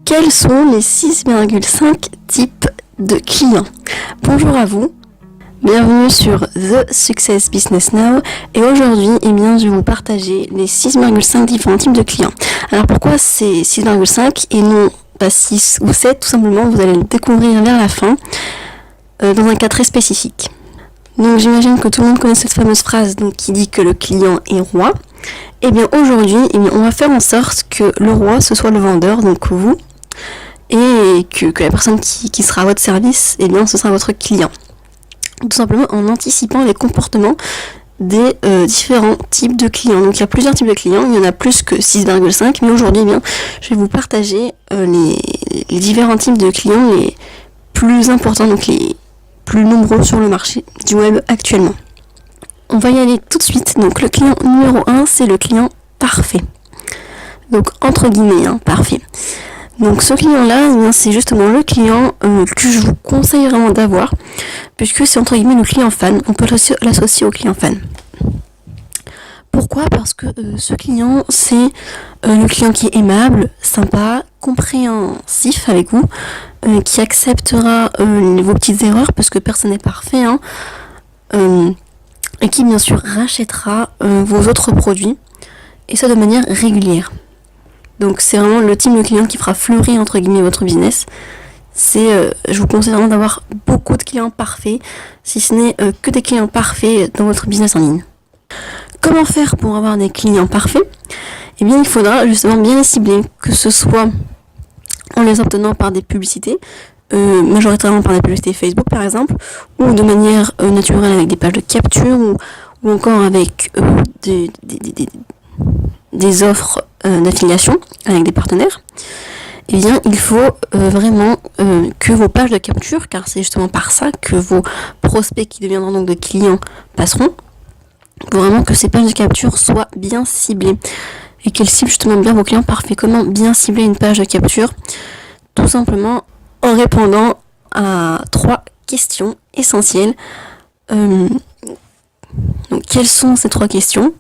Quels sont les 6,5 types de clients? Bonjour à vous, bienvenue sur The Success Business Now et aujourd'hui je vais vous partager les 6,5 différents types de clients. Alors pourquoi c'est 6,5 et non pas 6 ou 7? Tout simplement, vous allez le découvrir vers la fin dans un cas très spécifique. Donc j'imagine que tout le monde connaît cette fameuse phrase qui dit que le client est roi. Et bien aujourd'hui, on va faire en sorte que le roi ce soit le vendeur, donc vous, et que la personne qui sera à votre service, ce sera votre client. Tout simplement en anticipant les comportements des différents types de clients. Donc il y a plusieurs types de clients, il y en a plus que 6,5, mais aujourd'hui je vais vous partager les différents types de clients les plus importants, donc les plus nombreux sur le marché du web actuellement. On va y aller tout de suite. Donc le client numéro 1, c'est le client parfait. Donc entre guillemets, parfait. Donc ce client-là, c'est justement le client que je vous conseille vraiment d'avoir, puisque c'est entre guillemets le client fan. On peut l'associer au client fan. Pourquoi ? Parce que ce client, c'est le client qui est aimable, sympa, compréhensif avec vous, qui acceptera vos petites erreurs, parce que personne n'est parfait, et qui bien sûr rachètera vos autres produits, et ça de manière régulière. Donc c'est vraiment le type de client qui fera fleurir entre guillemets votre business. Je vous conseille vraiment d'avoir beaucoup de clients parfaits, si ce n'est que des clients parfaits dans votre business en ligne. Comment faire pour avoir des clients parfaits ? Il faudra justement bien les cibler, que ce soit en les obtenant par des publicités, majoritairement par des publicités Facebook par exemple, ou de manière naturelle avec des pages de capture, ou encore avec des offres d'affiliation avec des partenaires. Il faut vraiment que vos pages de capture, car c'est justement par ça que vos prospects qui deviendront donc des clients passeront, il faut vraiment que ces pages de capture soient bien ciblées et qu'elles ciblent justement bien vos clients parfaits. Comment bien cibler une page de capture ? Tout simplement en répondant à 3 questions essentielles. Donc quelles sont ces 3 questions ?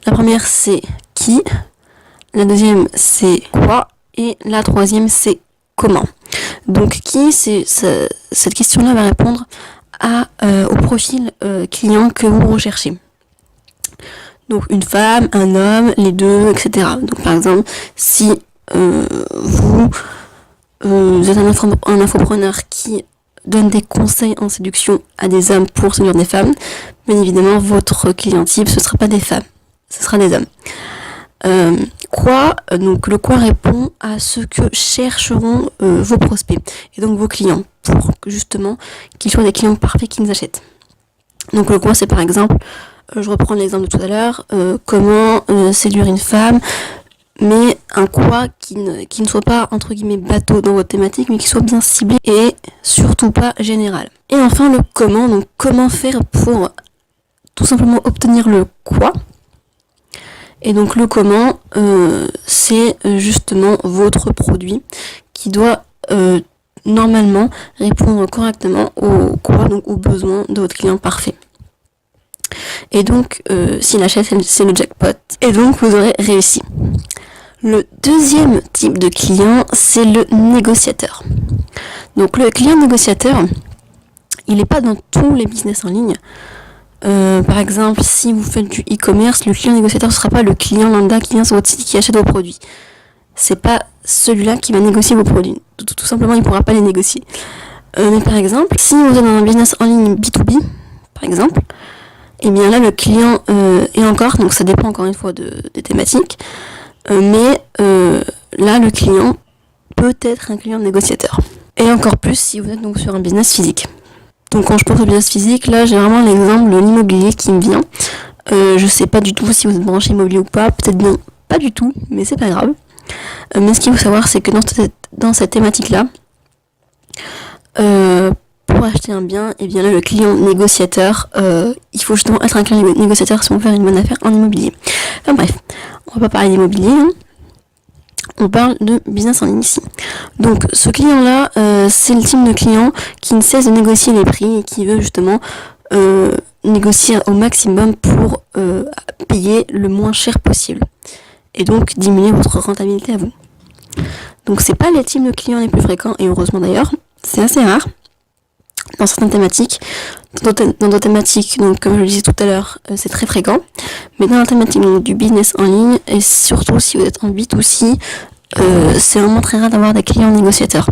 La première c'est qui ? La deuxième c'est quoi ? Et la troisième c'est comment ? Donc qui, cette question-là va répondre au profil client que vous recherchez. Donc une femme, un homme, les deux, etc. Donc par exemple, si vous êtes un infopreneur qui donne des conseils en séduction à des hommes pour séduire des femmes, bien évidemment votre client type ce sera pas des femmes, ce sera des hommes. Quoi ? Donc le quoi répond à ce que chercheront vos prospects et donc vos clients pour que justement qu'ils soient des clients parfaits qui nous achètent. Donc le quoi c'est par exemple, je reprends l'exemple de tout à l'heure, comment séduire une femme, mais un quoi qui ne soit pas entre guillemets bateau dans votre thématique, mais qui soit bien ciblé et surtout pas général. Et enfin le comment, donc comment faire pour tout simplement obtenir le quoi. Et donc le comment, c'est justement votre produit qui doit normalement répondre correctement au quoi, donc aux besoins de votre client parfait. Et donc s'il achète, c'est le jackpot. Et donc vous aurez réussi. Le deuxième type de client, c'est le négociateur. Donc le client négociateur, il n'est pas dans tous les business en ligne. Par exemple, si vous faites du e-commerce, le client négociateur ne sera pas le client lambda qui vient sur votre site qui achète vos produits. C'est pas celui-là qui va négocier vos produits. Tout simplement, il ne pourra pas les négocier. Mais par exemple, si vous êtes dans un business en ligne B2B, par exemple, là le client et encore, donc ça dépend encore une fois des thématiques, mais là le client peut être un client négociateur. Et encore plus si vous êtes donc sur un business physique. Donc quand je pense au business physique, là j'ai vraiment l'exemple de l'immobilier qui me vient. Je sais pas du tout si vous êtes branché immobilier ou pas, peut-être bien pas du tout, mais c'est pas grave. Mais ce qu'il faut savoir, c'est que dans cette thématique-là, pour acheter un bien, là le client négociateur, il faut justement être un client négociateur si on veut faire une bonne affaire en immobilier. Enfin bref, on va pas parler d'immobilier, on parle de business en ligne ici. Donc ce client-là, c'est le type de client qui ne cesse de négocier les prix et qui veut justement négocier au maximum pour payer le moins cher possible. Et donc diminuer votre rentabilité à vous. Donc c'est pas les types de clients les plus fréquents, et heureusement d'ailleurs, c'est assez rare dans certaines thématiques. Dans d'autres thématiques, donc comme je le disais tout à l'heure, c'est très fréquent. Mais dans la thématique donc, du business en ligne, et surtout si vous êtes en B2C, c'est vraiment très rare d'avoir des clients négociateurs.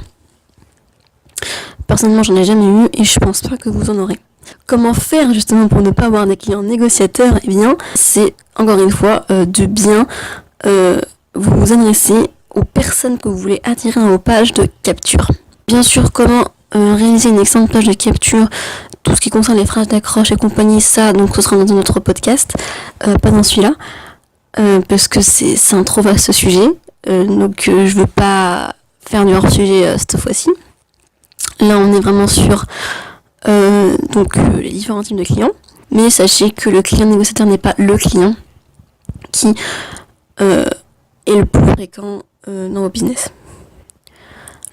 Personnellement, j'en ai jamais eu et je pense pas que vous en aurez. Comment faire justement pour ne pas avoir des clients négociateurs? Eh bien, c'est encore une fois de bien vous adresser aux personnes que vous voulez attirer dans vos pages de capture. Bien sûr, comment réaliser une excellente page de capture, tout ce qui concerne les phrases d'accroche et compagnie, ça, donc ce sera dans un autre podcast, pas dans celui-là, parce que c'est un trop vaste sujet, donc je veux pas faire du hors-sujet cette fois-ci. Là, on est vraiment sur les différents types de clients, mais sachez que le client négociateur n'est pas le client qui est le plus fréquent dans vos business.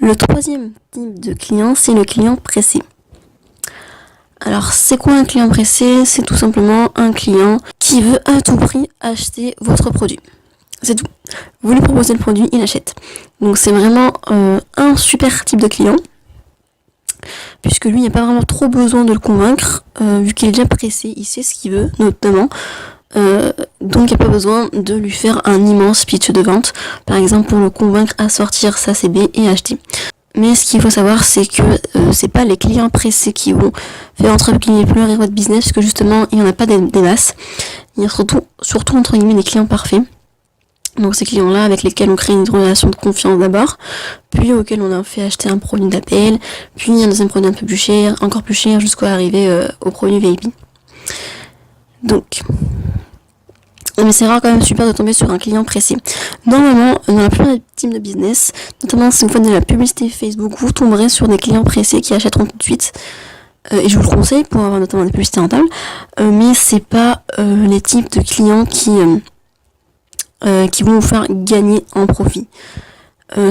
Le troisième type de client, c'est le client pressé. Alors, c'est quoi un client pressé? C'est tout simplement un client qui veut à tout prix acheter votre produit. C'est tout. Vous lui proposez le produit, il achète. Donc, c'est vraiment un super type de client, puisque lui, il n'y a pas vraiment trop besoin de le convaincre, vu qu'il est déjà pressé, il sait ce qu'il veut, notamment. Donc, il n'y a pas besoin de lui faire un immense pitch de vente, par exemple, pour le convaincre à sortir sa CB et acheter. Mais ce qu'il faut savoir, c'est que c'est pas les clients pressés qui vont faire entre guillemets pleurer votre business, parce que justement, il n'y en a pas des masses. Il y a surtout entre guillemets des clients parfaits. Donc ces clients-là avec lesquels on crée une relation de confiance d'abord, puis auxquels on a fait acheter un produit d'appel, puis un deuxième produit un peu plus cher, encore plus cher, jusqu'à arriver au produit VIP. Donc, mais c'est rare quand même super de tomber sur un client pressé. Normalement, dans la plupart des types de business, notamment si vous faites de la publicité Facebook, vous tomberez sur des clients pressés qui achèteront tout de suite. Et je vous le conseille pour avoir notamment des publicités rentables. Mais c'est pas les types de clients qui vont vous faire gagner en profit.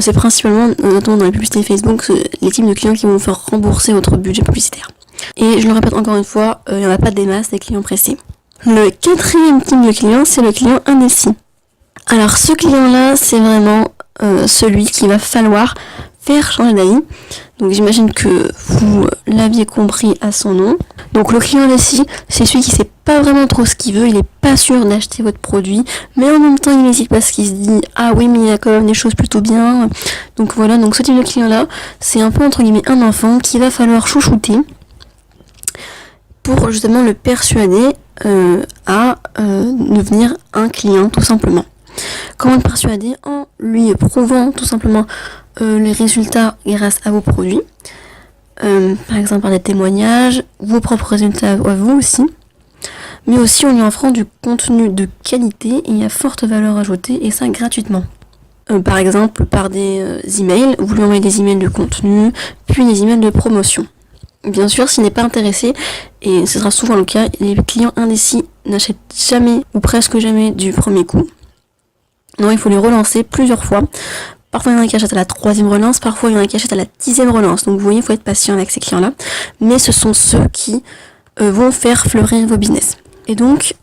C'est principalement, notamment dans la publicité Facebook, les types de clients qui vont vous faire rembourser votre budget publicitaire. Et je le répète encore une fois, il n'y en a pas des masses des clients pressés. Le quatrième type de client, c'est le client indécis. Alors ce client-là, c'est vraiment celui qu'il va falloir faire changer d'avis. Donc j'imagine que vous l'aviez compris à son nom. Donc le client indécis, c'est celui qui sait pas vraiment trop ce qu'il veut, il est pas sûr d'acheter votre produit, mais en même temps il hésite parce qu'il se dit ah oui mais il y a quand même des choses plutôt bien. Donc voilà, donc ce type de client-là, c'est un peu entre guillemets un enfant qu'il va falloir chouchouter pour justement le persuader à devenir un client tout simplement. Comment le persuader? En lui prouvant tout simplement les résultats grâce à vos produits, par exemple par des témoignages, vos propres résultats à vous aussi, mais aussi en lui offrant du contenu de qualité et à forte valeur ajoutée, et ça gratuitement. Par exemple par des emails, vous lui envoyez des emails de contenu, puis des emails de promotion. Bien sûr, s'il n'est pas intéressé, et ce sera souvent le cas, les clients indécis n'achètent jamais ou presque jamais du premier coup. Non, il faut les relancer plusieurs fois. Parfois, il y en a qui achètent à la 3e relance, parfois, il y en a qui achètent à la 10e relance. Donc, vous voyez, il faut être patient avec ces clients-là. Mais ce sont ceux qui vont faire fleurir vos business. Et donc,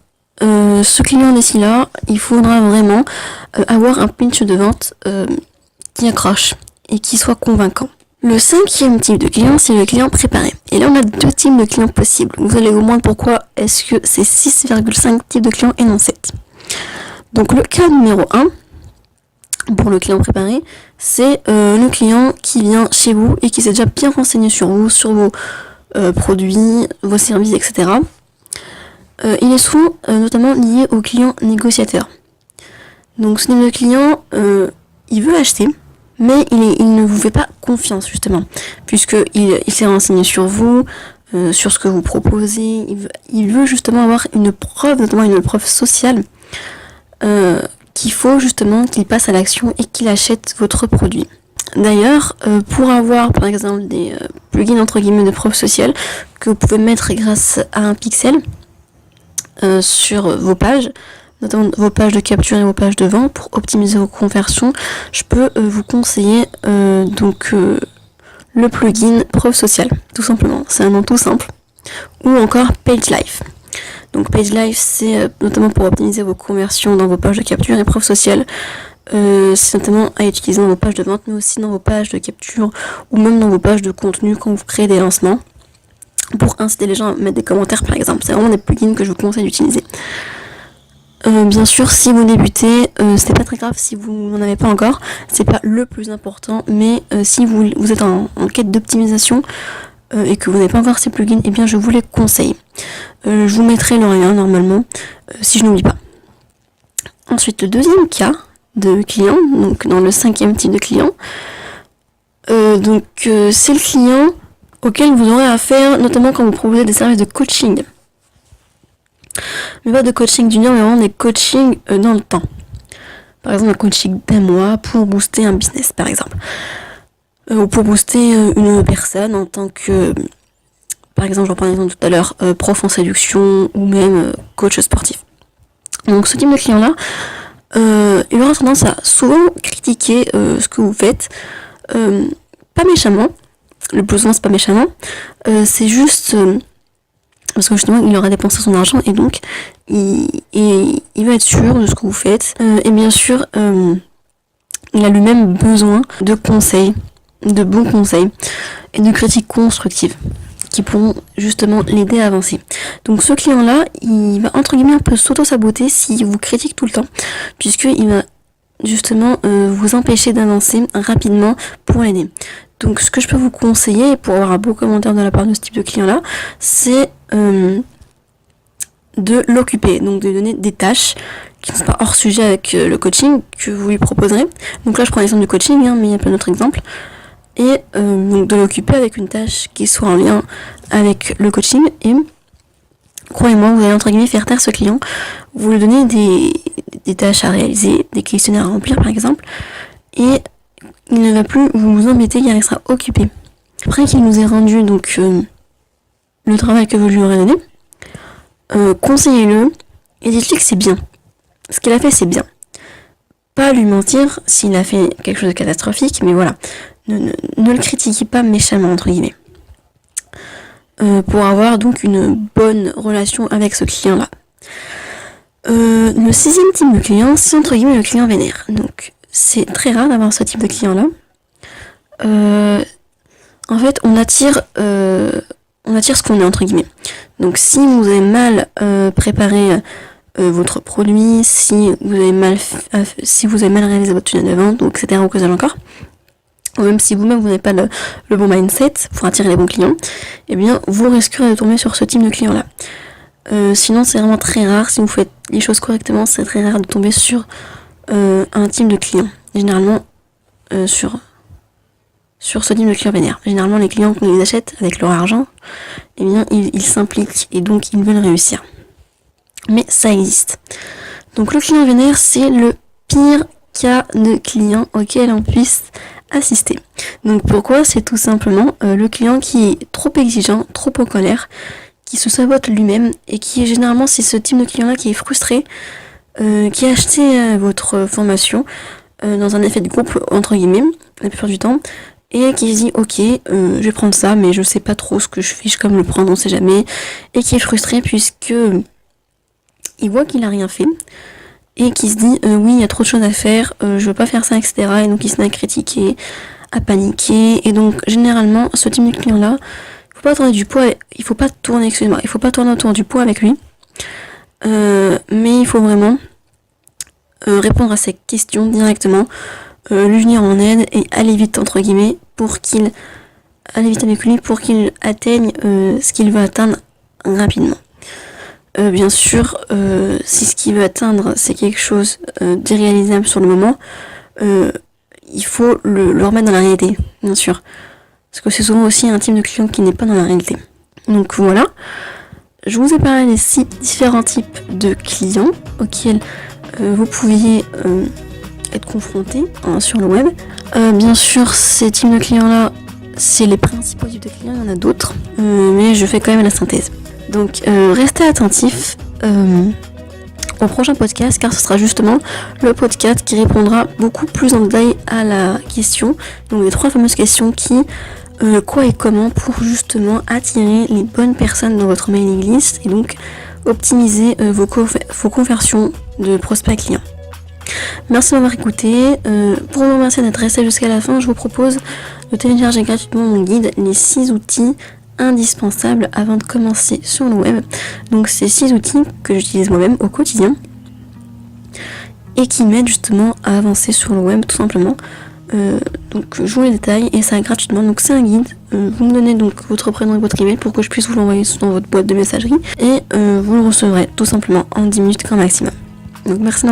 ce client indécis-là, il faudra vraiment avoir un pitch de vente qui accroche et qui soit convaincant. Le 5e type de client, c'est le client préparé. Et là, on a 2 types de clients possibles. Vous allez au moins pourquoi est-ce que c'est 6,5 types de clients et non 7. Donc, le cas numéro 1, pour le client préparé, c'est le client qui vient chez vous et qui s'est déjà bien renseigné sur vous, sur vos produits, vos services, etc. Il est souvent notamment lié au client négociateur. Donc, ce type de client, il veut acheter, mais il ne vous fait pas confiance, justement, puisqu'il s'est renseigné sur vous, sur ce que vous proposez. Il veut justement avoir une preuve, notamment une preuve sociale, qu'il faut justement qu'il passe à l'action et qu'il achète votre produit. D'ailleurs, pour avoir par exemple des plugins entre guillemets de preuve sociale que vous pouvez mettre grâce à un pixel sur vos pages, notamment vos pages de capture et vos pages de vente, pour optimiser vos conversions, je peux vous conseiller le plugin preuve sociale, tout simplement. C'est un nom tout simple. Ou encore PageLife. Donc PageLife, c'est notamment pour optimiser vos conversions dans vos pages de capture, et preuve sociale, c'est notamment à utiliser dans vos pages de vente, mais aussi dans vos pages de capture ou même dans vos pages de contenu quand vous créez des lancements pour inciter les gens à mettre des commentaires par exemple. C'est vraiment des plugins que je vous conseille d'utiliser. Bien sûr, si vous débutez, c'est pas très grave si vous n'en avez pas encore, c'est pas le plus important, mais si vous êtes en quête d'optimisation et que vous n'avez pas encore ces plugins, eh bien je vous les conseille. Je vous mettrai le lien normalement, si je n'oublie pas. Ensuite, le deuxième cas de client, donc dans le 5e type de client, c'est le client auquel vous aurez affaire, notamment quand vous proposez des services de coaching. Mais pas de coaching junior, mais vraiment des coachings dans le temps. Par exemple, un coaching d'1 mois pour booster un business, par exemple. Ou pour booster une personne en tant que, par exemple, j'en parlais tout à l'heure, prof en séduction ou même coach sportif. Donc ce type de client-là, il aura tendance à souvent critiquer ce que vous faites, pas méchamment, le plus souvent c'est pas méchamment, c'est juste parce que justement il aura dépensé son argent et donc il va être sûr de ce que vous faites, et bien sûr il a lui-même besoin de conseils, de bons conseils et de critiques constructives qui pourront justement l'aider à avancer. Donc ce client-là, il va entre guillemets un peu s'auto-saboter s'il vous critique tout le temps, puisqu'il va justement vous empêcher d'avancer rapidement pour l'aider. Donc ce que je peux vous conseiller, pour avoir un beau commentaire de la part de ce type de client-là, c'est de l'occuper, donc de lui donner des tâches qui ne sont pas hors sujet avec le coaching que vous lui proposerez. Donc là je prends l'exemple du coaching, mais il y a plein d'autres exemples. Et donc de l'occuper avec une tâche qui soit en lien avec le coaching, et croyez-moi, vous allez entre guillemets faire taire ce client. Vous lui donnez des tâches à réaliser, des questionnaires à remplir par exemple, et il ne va plus vous embêter car il sera occupé. Après qu'il nous ait rendu donc le travail que vous lui aurez donné, conseillez-le et dites-lui que c'est bien. Ce qu'il a fait, c'est bien. Pas lui mentir s'il a fait quelque chose de catastrophique, mais voilà. Ne le critiquez pas méchamment, entre guillemets. Pour avoir donc une bonne relation avec ce client-là. Le 6e type de client, c'est entre guillemets le client vénère. Donc c'est très rare d'avoir ce type de client-là. En fait, on attire ce qu'on est, entre guillemets. Donc si vous avez mal préparé votre produit, si vous avez mal réalisé votre tunnel de vente, donc, etc., ou que ça encore, ou même si vous-même vous n'avez pas le bon mindset pour attirer les bons clients, eh bien vous risquerez de tomber sur ce type de client-là. Sinon c'est vraiment très rare, si vous faites les choses correctement, c'est très rare de tomber sur un type de client. Généralement sur ce type de client vénère. Généralement les clients quand ils achètent avec leur argent, eh bien ils s'impliquent et donc ils veulent réussir. Mais ça existe. Donc le client vénère, c'est le pire cas de client auquel on puisse assister. Donc pourquoi? C'est tout simplement le client qui est trop exigeant, trop en colère, qui se sabote lui-même et qui est généralement, c'est ce type de client-là qui est frustré, qui a acheté votre formation dans un effet de groupe entre guillemets la plupart du temps, et qui se dit ok, je vais prendre ça, mais je sais pas trop ce que je fiche comme le prendre, on sait jamais, et qui est frustré puisque il voit qu'il a rien fait. Et qui se dit oui, il y a trop de choses à faire, je veux pas faire ça, etc. Et donc il se met à critiquer, à paniquer. Et donc généralement, ce type de client-là, il faut pas tourner autour du pot avec lui. Mais il faut vraiment répondre à ses questions directement, lui venir en aide et aller vite entre guillemets aller vite avec lui pour qu'il atteigne ce qu'il veut atteindre rapidement. Bien sûr, si ce qu'il veut atteindre c'est quelque chose d'irréalisable sur le moment, il faut le remettre dans la réalité, bien sûr. Parce que c'est souvent aussi un type de client qui n'est pas dans la réalité. Donc voilà, je vous ai parlé des 6 différents types de clients auxquels vous pouviez être confrontés sur le web. Bien sûr, ces types de clients-là, c'est les principaux types de clients, il y en a d'autres, mais je fais quand même la synthèse. Donc restez attentifs au prochain podcast, car ce sera justement le podcast qui répondra beaucoup plus en détail à la question, donc les 3 fameuses questions qui, quoi et comment, pour justement attirer les bonnes personnes dans votre mailing list et donc optimiser vos conversions de prospects clients. Merci de m'avoir écouté. Pour vous remercier d'être resté jusqu'à la fin, je vous propose de télécharger gratuitement mon guide, les 6 outils indispensables avant de commencer sur le web. Donc c'est 6 outils que j'utilise moi-même au quotidien et qui m'aident justement à avancer sur le web tout simplement. Donc je vous les détaille et ça gratuitement. Donc c'est un guide. Vous me donnez donc votre prénom et votre email pour que je puisse vous l'envoyer dans votre boîte de messagerie et vous le recevrez tout simplement en 10 minutes grand maximum. Donc merci.